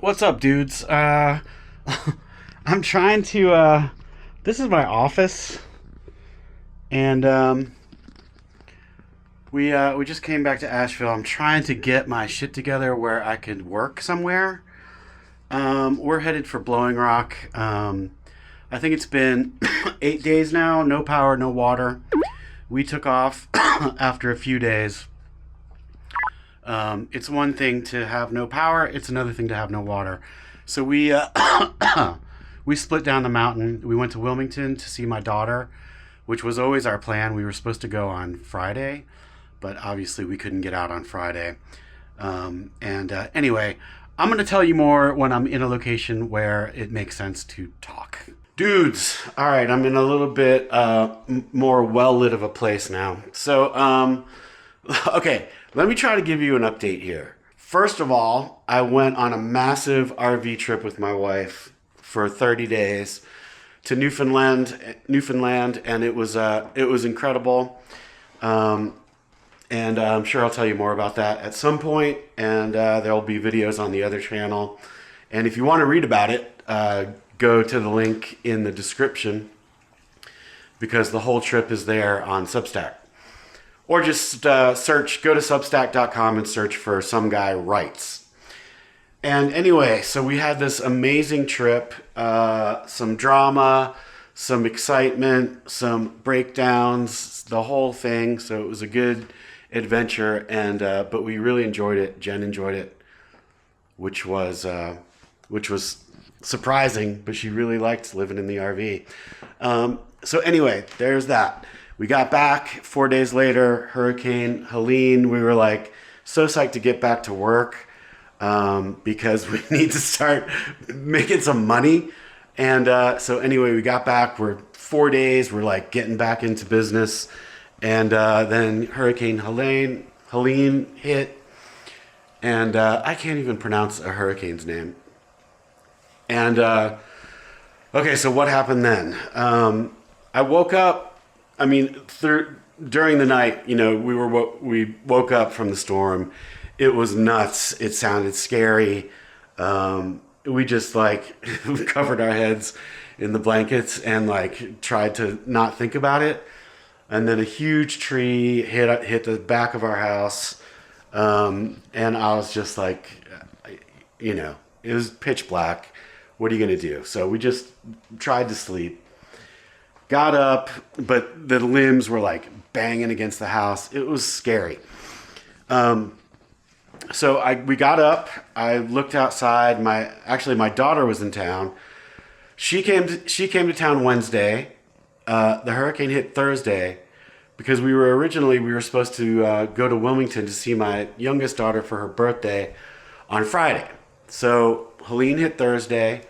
What's up, dudes? I'm trying to, this is my office, and, we just came back to Asheville. I'm trying to get my shit together where I could work somewhere. We're headed for Blowing Rock. I think it's been 8 days now, no power, no water. We took off after a few days. It's one thing to have no power. It's another thing to have no water. So we we split down the mountain. We went to Wilmington to see my daughter, which was always our plan. We were supposed to go on Friday, but obviously we couldn't get out on Friday. Anyway, I'm going to tell you more when I'm in a location where it makes sense to talk. Dudes, all right, I'm in a little bit more well-lit of a place now. So, okay, let me try to give you an update here. First of all, I went on a massive RV trip with my wife for 30 days to Newfoundland, and it was incredible. And I'm sure I'll tell you more about that at some point, and there'll be videos on the other channel. And if you want to read about it, go to the link in the description, because the whole trip is there on Substack. Or just go to substack.com and search for Some Guy Writes. And anyway, so we had this amazing trip, some drama, some excitement, some breakdowns, the whole thing. So it was a good adventure, and but we really enjoyed it. Jen enjoyed it, which was surprising, but she really liked living in the RV. So anyway, there's that. We got back 4 days later, Hurricane Helene. We were like so psyched to get back to work because we need to start making some money. And so anyway, we got back. We're 4 days. We're like getting back into business. And then Hurricane Helene hit. And I can't even pronounce a hurricane's name. And okay, so what happened then? I woke up. I mean, during the night, you know, we woke up from the storm. It was nuts. It sounded scary. We just like covered our heads in the blankets and like tried to not think about it. And then a huge tree hit the back of our house, and I was just like, you know, it was pitch black. What are you gonna do? So we just tried to sleep. Got up, but the limbs were like banging against the house. It was scary. So we got up. I looked outside. My daughter was in town. She came to town Wednesday. The hurricane hit Thursday because we were supposed to go to Wilmington to see my youngest daughter for her birthday on Friday. So Helene hit Thursday.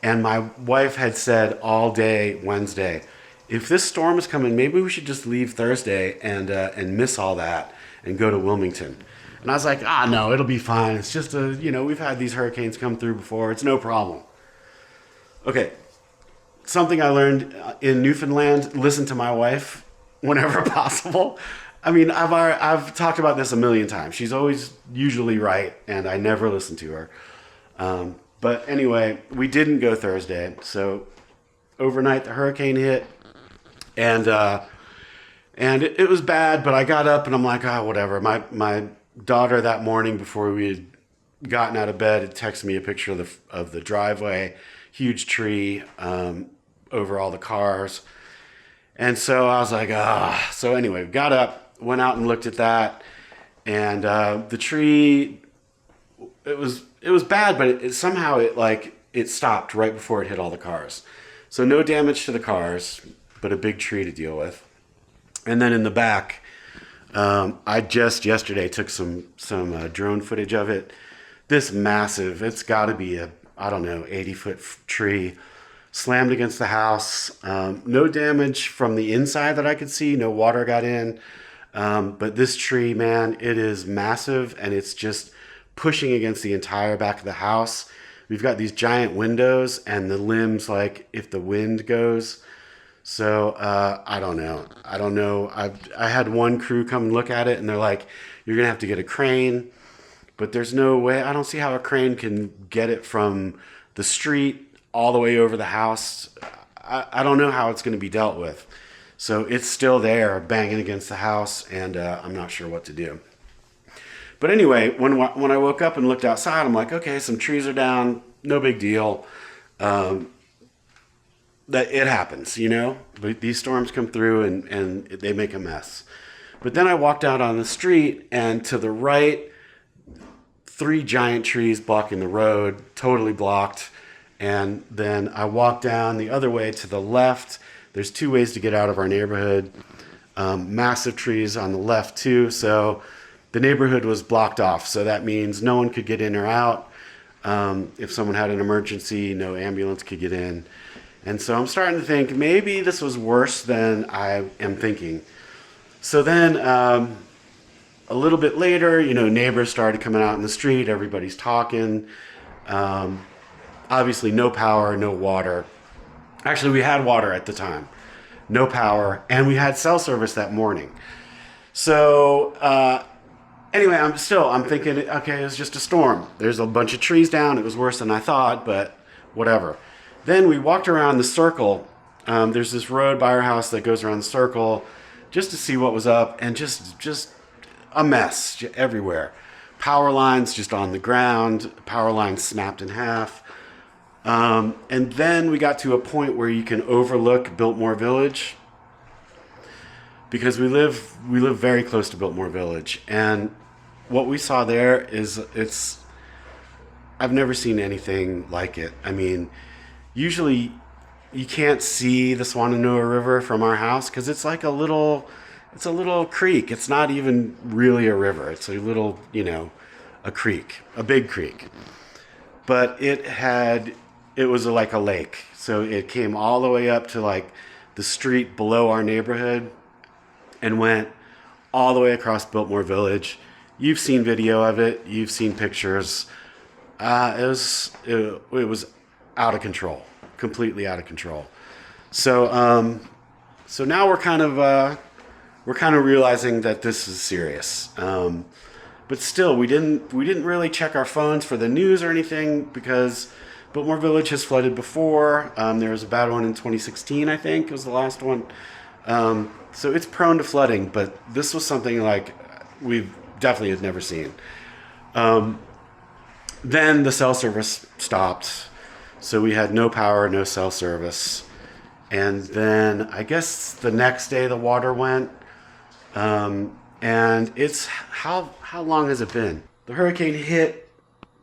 And my wife had said all day Wednesday, if this storm is coming, maybe we should just leave Thursday and miss all that and go to Wilmington. And I was like, no, it'll be fine. It's just we've had these hurricanes come through before. It's no problem. Okay, something I learned in Newfoundland: listen to my wife whenever possible. I mean, I've talked about this a million times. She's always usually right, and I never listen to her. But anyway, we didn't go Thursday. So overnight the hurricane hit, and it was bad, but I got up and I'm like, whatever. My daughter that morning before we had gotten out of bed had texted me a picture of the driveway, huge tree over all the cars. And so I was like, So anyway, got up, went out and looked at that, and the tree, it was bad, but it somehow it stopped right before it hit all the cars. So no damage to the cars, but a big tree to deal with. And then in the back, I just yesterday took some drone footage of it. This massive, it's got to be a 80-foot tree, slammed against the house. No damage from the inside that I could see. No water got in. But this tree, man, it is massive, and it's just pushing against the entire back of the house. We've got these giant windows, and the limbs, like if the wind goes. So I don't know. I had one crew come and look at it, and they're like, you're gonna have to get a crane but there's no way. I don't see how a crane can get it from the street all the way over the house. I don't know how it's going to be dealt with. So it's still there, banging against the house, and I'm not sure what to do. But anyway, when I woke up and looked outside, I'm like, okay, some trees are down, no big deal. That it happens, you know. But these storms come through and they make a mess. But then I walked out on the street, and to the right, 3 giant trees blocking the road, totally blocked. And then I walked down the other way to the left. There's 2 ways to get out of our neighborhood. Massive trees on the left too. So the neighborhood was blocked off. So that means no one could get in or out. If someone had an emergency, no ambulance could get in. And so I'm starting to think maybe this was worse than I am thinking. So then a little bit later, you know, neighbors started coming out in the street. Everybody's talking. Obviously no power, no water. Actually, we had water at the time. No power. And we had cell service that morning. So anyway, I'm thinking, okay, it was just a storm. There's a bunch of trees down. It was worse than I thought, but whatever. Then we walked around the circle. There's this road by our house that goes around the circle just to see what was up, and just a mess everywhere. Power lines just on the ground. Power lines snapped in half. And then we got to a point where you can overlook Biltmore Village, because we live very close to Biltmore Village, and what we saw there is I've never seen anything like it. I mean, usually you can't see the Swananoa River from our house because it's like a little creek. It's not even really a river. It's a little, you know, a creek, a big creek. But it was like a lake. So it came all the way up to like the street below our neighborhood and went all the way across Biltmore Village. You've seen video of it. You've seen pictures. It was out of control, completely out of control. So now we're kind of realizing that this is serious. But still, we didn't really check our phones for the news or anything, because Biltmore Village has flooded before. There was a bad one in 2016, I think, was the last one. So it's prone to flooding, but this was something like we definitely had never seen. Then the cell service stopped. So we had no power, no cell service. And then I guess the next day the water went. And it's, how long has it been? The hurricane hit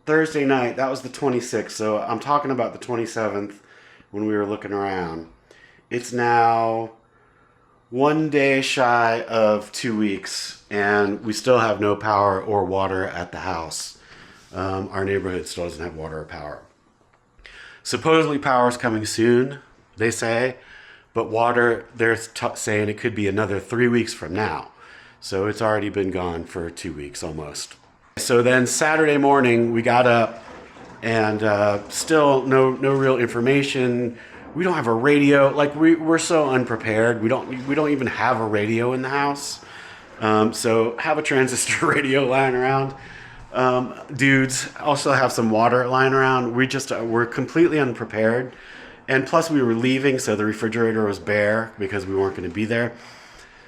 Thursday night. That was the 26th. So I'm talking about the 27th when we were looking around. It's now 1 day shy of 2 weeks, and we still have no power or water at the house. Our neighborhood still doesn't have water or power. Supposedly power is coming soon, they say, but water, they're saying it could be another 3 weeks from now. So it's already been gone for 2 weeks almost. So then Saturday morning we got up, and still no real information. We don't have a radio. Like we're so unprepared. We don't even have a radio in the house. So have a transistor radio lying around. Dudes also have some water lying around. We're completely unprepared. And plus we were leaving, so the refrigerator was bare because we weren't going to be there.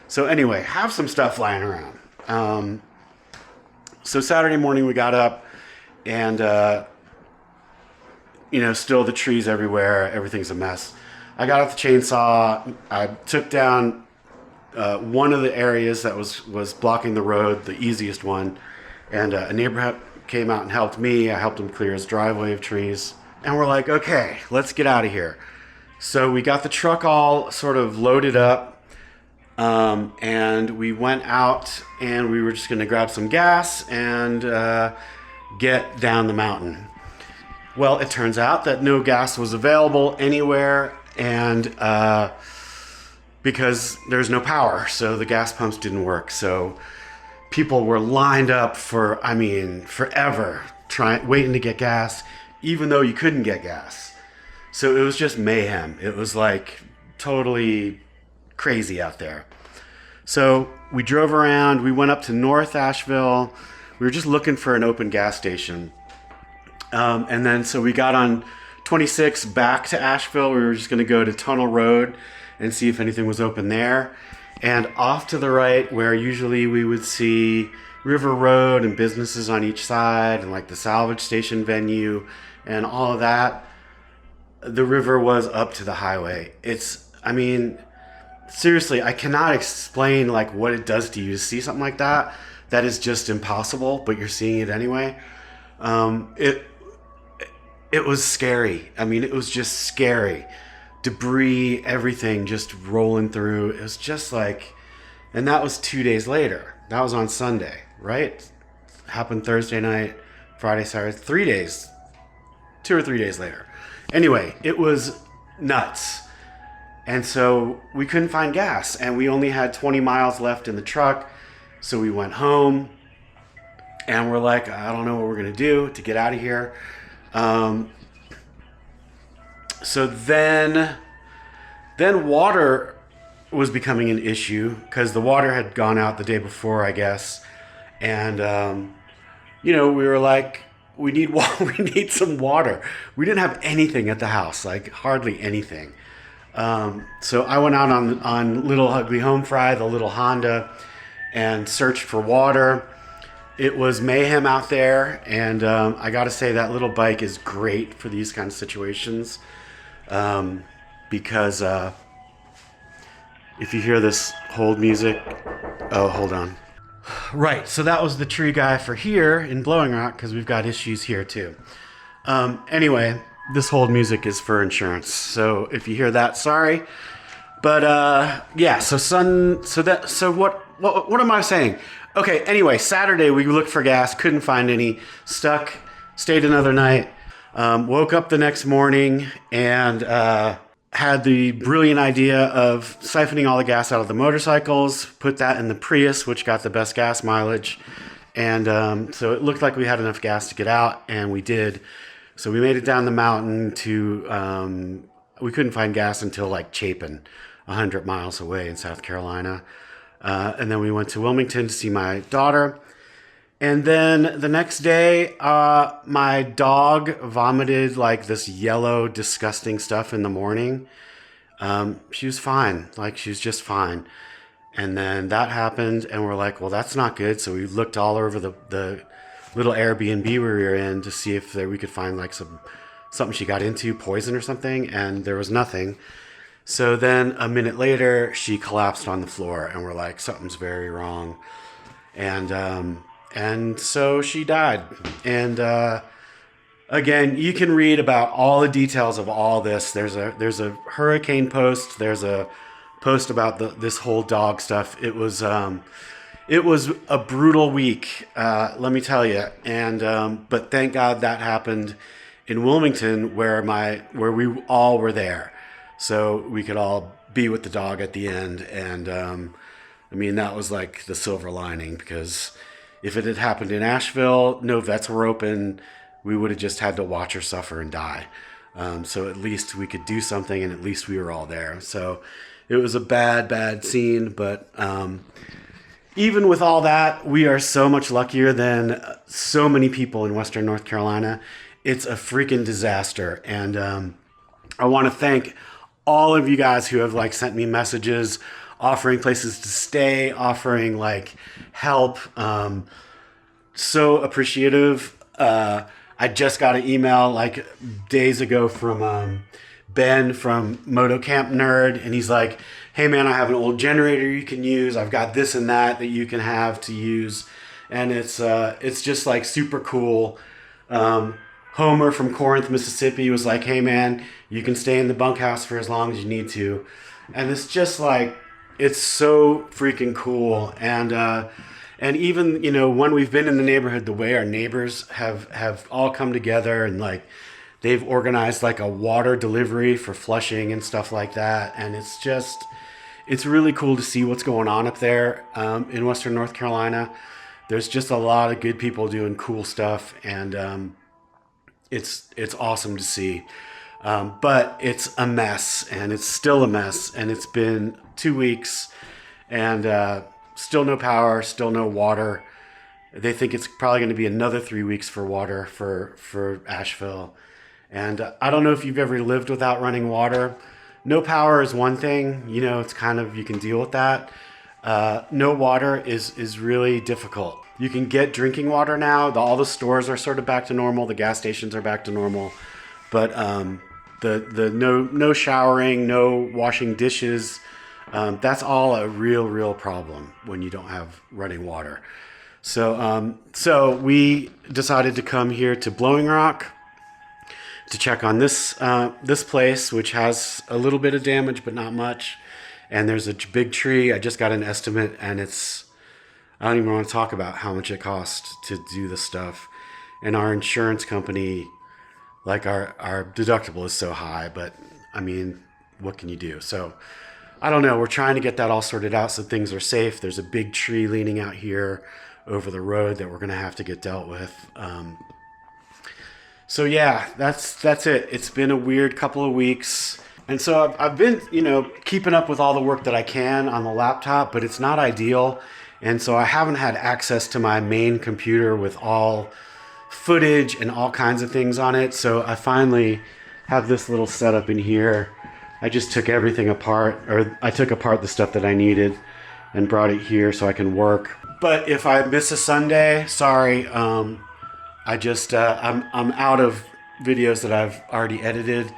So anyway, have some stuff lying around. So Saturday morning we got up, and still the trees everywhere. Everything's a mess. I got out the chainsaw. I took down one of the areas that was blocking the road, the easiest one. And a neighbor came out and helped me. I helped him clear his driveway of trees. And we're like, okay, let's get out of here. So we got the truck all sort of loaded up. And we went out, and we were just going to grab some gas and get down the mountain. Well, it turns out that no gas was available anywhere, and because there's no power, so the gas pumps didn't work. So people were lined up for, forever, waiting to get gas, even though you couldn't get gas. So it was just mayhem. It was like totally crazy out there. So we drove around. We went up to North Asheville. We were just looking for an open gas station. And then so we got on 26 back to Asheville. We were just going to go to Tunnel Road and see if anything was open there. And off to the right, where usually we would see River Road and businesses on each side and like the salvage station venue and all of that, the river was up to the highway. Seriously, I cannot explain like what it does to you to see something like that. That is just impossible, but you're seeing it anyway. It was scary. It was just scary. Debris, everything just rolling through. It was just like, and that was 2 days later. That was on Sunday, right? Happened Thursday night, Friday, Saturday, 3 days, 2 or 3 days later. Anyway, it was nuts. And so we couldn't find gas, and we only had 20 miles left in the truck. So we went home, and we're like, I don't know what we're going to do to get out of here. So then water was becoming an issue because the water had gone out the day before, I guess. And, we were like, we need some water. We didn't have anything at the house, like hardly anything. So I went out on Little Ugly Home Fry, the little Honda, and searched for water. It was mayhem out there, and I got to say that little bike is great for these kinds of situations, because if you hear this hold music, oh, hold on. Right, so that was the tree guy for here in Blowing Rock, because we've got issues here too. Anyway, this hold music is for insurance, so if you hear that, sorry. But yeah, so what am I saying? Okay, anyway, Saturday we looked for gas, couldn't find any, stayed another night, woke up the next morning and had the brilliant idea of siphoning all the gas out of the motorcycles, put that in the Prius, which got the best gas mileage. And so it looked like we had enough gas to get out, and we did. So we made it down the mountain to, we couldn't find gas until like Chapin, 100 miles away in South Carolina. And then we went to Wilmington to see my daughter. And then the next day, my dog vomited like this yellow, disgusting stuff in the morning. She was fine. She was just fine. And then that happened, and we're like, well, that's not good. So we looked all over the little Airbnb we were in to see if we could find like something she got into, poison or something, and there was nothing. So then a minute later, she collapsed on the floor, and we're like, something's very wrong. And so she died. And again, you can read about all the details of all this. There's a hurricane post. There's a post about this whole dog stuff. It was a brutal week, let me tell you. And but thank God that happened in Wilmington, where we all were there, so we could all be with the dog at the end. And that was like the silver lining, because if it had happened in Asheville, no vets were open, we would have just had to watch her suffer and die. So at least we could do something, and at least we were all there. So it was a bad scene, but even with all that, we are so much luckier than so many people in Western North Carolina. It's a freaking disaster. And I want to thank all of you guys who have sent me messages, offering places to stay, offering help. So appreciative. I just got an email days ago from Ben from Moto Camp Nerd, and he's like, hey man, I have an old generator you can use. I've got this and that you can have to use. And it's just super cool. Homer from Corinth, Mississippi was like, hey man, you can stay in the bunkhouse for as long as you need to. And it's just it's so freaking cool. And even, when we've been in the neighborhood, the way our neighbors have all come together, and they've organized a water delivery for Flushing and stuff like that. And it's really cool to see what's going on up there in Western North Carolina. There's just a lot of good people doing cool stuff, and it's awesome to see. But it's a mess, and it's still a mess, and it's been 2 weeks, and still no power, still no water. They think it's probably going to be another 3 weeks for water for Asheville. And I don't know if you've ever lived without running water. No power is one thing, you know, it's kind of, you can deal with that. No water is really difficult. You can get drinking water now. All the stores are sort of back to normal. The gas stations are back to normal. But the no showering, no washing dishes, that's all a real problem when you don't have running water. So we decided to come here to Blowing Rock to check on this place, which has a little bit of damage, but not much. And there's a big tree. I just got an estimate, and I don't even want to talk about how much it costs to do this stuff. And our insurance company, like our deductible is so high, but I mean, what can you do? So I don't know. We're trying to get that all sorted out so things are safe. There's a big tree leaning out here over the road that we're going to have to get dealt with. So yeah, that's it. It's been a weird couple of weeks. And so I've been, you know, keeping up with all the work that I can on the laptop, but it's not ideal. And so I haven't had access to my main computer with all footage and all kinds of things on it. So I finally have this little setup in here. I just took everything apart, or I took apart the stuff that I needed and brought it here so I can work. But if I miss a Sunday, sorry. I'm out of videos that I've already edited,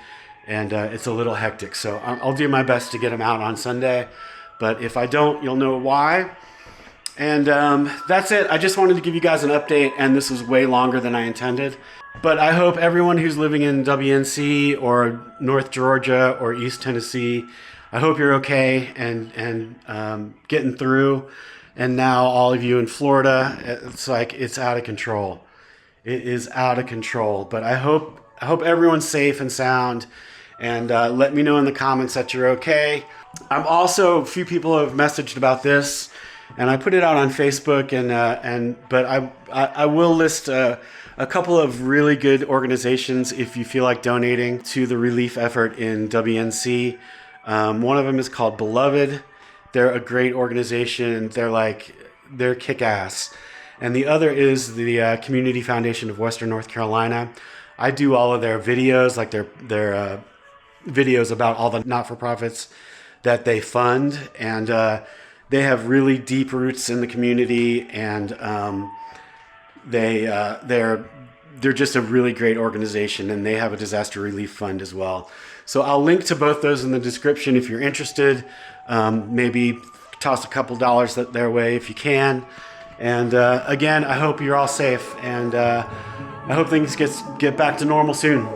and it's a little hectic. So I'll do my best to get them out on Sunday. But if I don't, you'll know why. And that's it. I just wanted to give you guys an update, and this was way longer than I intended. But I hope everyone who's living in WNC or North Georgia or East Tennessee, I hope you're okay and getting through. And now all of you in Florida, it's like it's out of control. It is out of control. But I hope everyone's safe and sound. And let me know in the comments that you're okay. I'm also, a few people have messaged about this, and I put it out on Facebook. But I will list a couple of really good organizations if you feel like donating to the relief effort in WNC. One of them is called Beloved. They're a great organization. They're kick-ass. And the other is the Community Foundation of Western North Carolina. I do all of their videos, like their videos about all the not-for-profits that they fund. And they have really deep roots in the community, and they're just a really great organization, and they have a disaster relief fund as well. So I'll link to both those in the description if you're interested. Maybe toss a couple dollars their way if you can. And again, I hope you're all safe, and I hope things get back to normal soon.